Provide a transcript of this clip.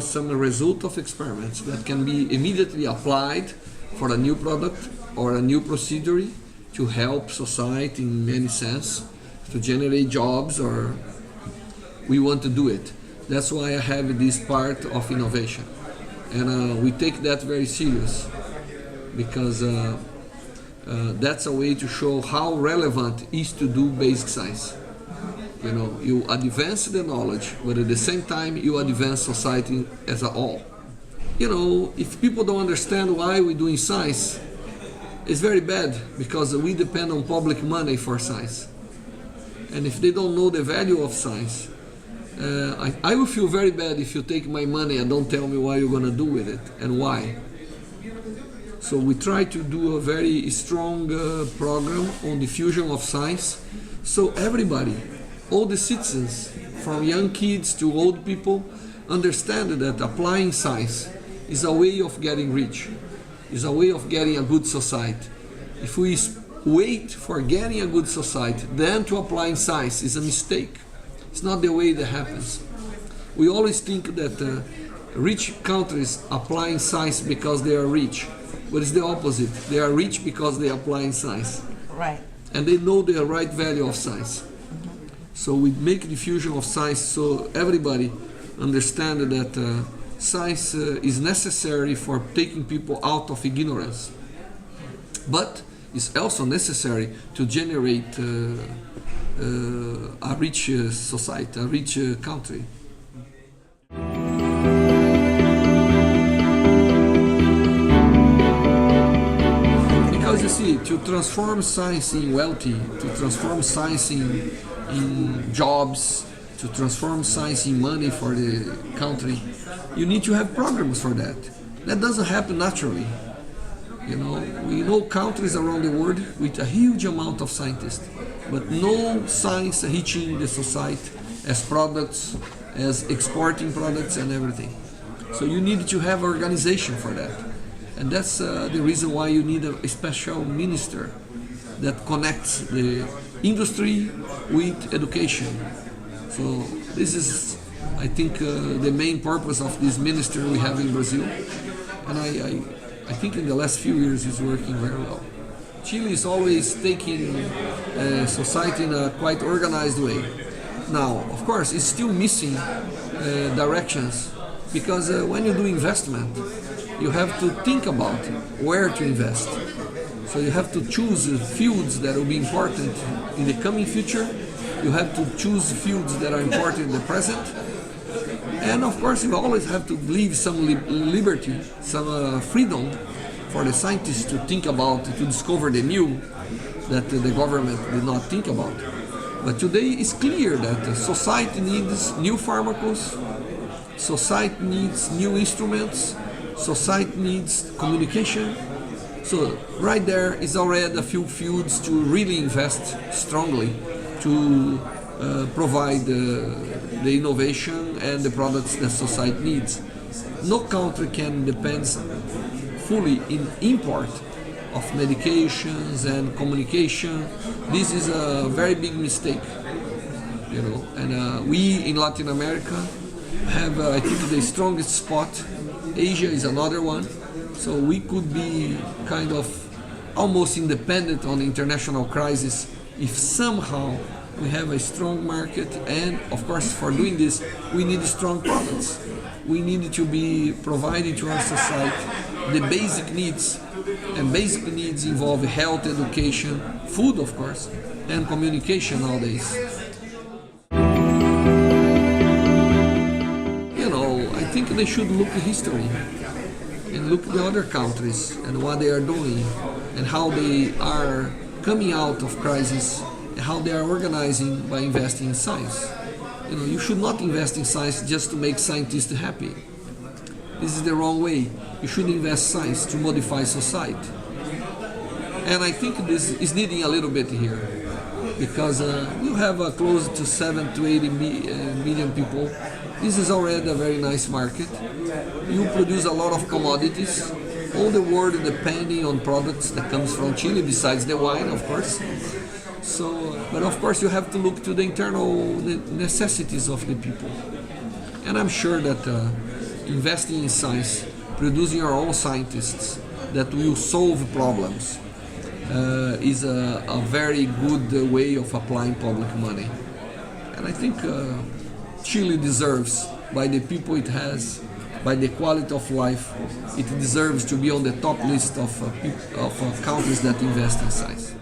some result of experiments that can be immediately applied for a new product or a new procedure to help society in many sense, to generate jobs, or we want to do it. That's why I have this part of innovation. And we take that very serious, because that's a way to show how relevant it is to do basic science. You know, you advance the knowledge, but at the same time you advance society as a whole. You know, if people don't understand why we're doing science, it's very bad, because we depend on public money for science. And if they don't know the value of science, I will feel very bad if you take my money and don't tell me what you're going to do with it and why. So we try to do a very strong program on diffusion of science, so everybody, all the citizens, from young kids to old people, understand that applying science is a way of getting rich, is a way of getting a good society. If we wait for getting a good society, then to applying science is a mistake. It's not the way that happens. We always think that rich countries applying science because they are rich, but it's the opposite. They are rich because they are applying science. Right. And they know the right value of science. So we make diffusion of science so everybody understand that science is necessary for taking people out of ignorance, but it's also necessary to generate a rich society, a rich country. Because you see, to transform science in wealthy, to transform science in jobs, to transform science in money for the country, you need to have programs for that. That doesn't happen naturally. You know, we know countries around the world with a huge amount of scientists, but no science reaching the society as products, as exporting products and everything. So you need to have organization for that. And that's the reason why you need a special minister that connects the industry with education. So this is, I think, the main purpose of this ministry we have in Brazil. And I think in the last few years it's working very well. Chile is always taking society in a quite organized way. Now, of course, it's still missing directions, because when you do investment, you have to think about where to invest. So you have to choose fields that will be important in the coming future. You have to choose fields that are important in the present. And of course, you always have to leave some liberty, some freedom for the scientists to think about, to discover the new that the government did not think about. But today it's clear that society needs new pharmaceuticals, society needs new instruments, society needs communication. So right there is already a few fields to really invest strongly to provide the innovation and the products that society needs. No country can depend fully in import of medications and communication. This is a very big mistake, you know. And we in Latin America have, I think, the strongest spot. Asia is another one. So we could be kind of almost independent on international crisis if somehow we have a strong market. And of course, for doing this, we need strong products. We need to be providing to our society the basic needs. And basic needs involve health, education, food, of course, and communication nowadays. You know, I think they should look at history and look at the other countries and what they are doing and how they are coming out of crisis and how they are organizing by investing in science. You know, you should not invest in science just to make scientists happy. This is the wrong way. You should invest science to modify society. And I think this is needing a little bit here, because you have close to 7 to 80 million people. This is already a very nice market. You produce a lot of commodities. All the world depending on products that comes from Chile, besides the wine, of course. So, but of course you have to look to the internal necessities of the people. And I'm sure that investing in science, producing our own scientists that will solve problems, is a very good way of applying public money. And I think Chile deserves, by the people it has, by the quality of life, it deserves to be on the top list of countries that invest in science.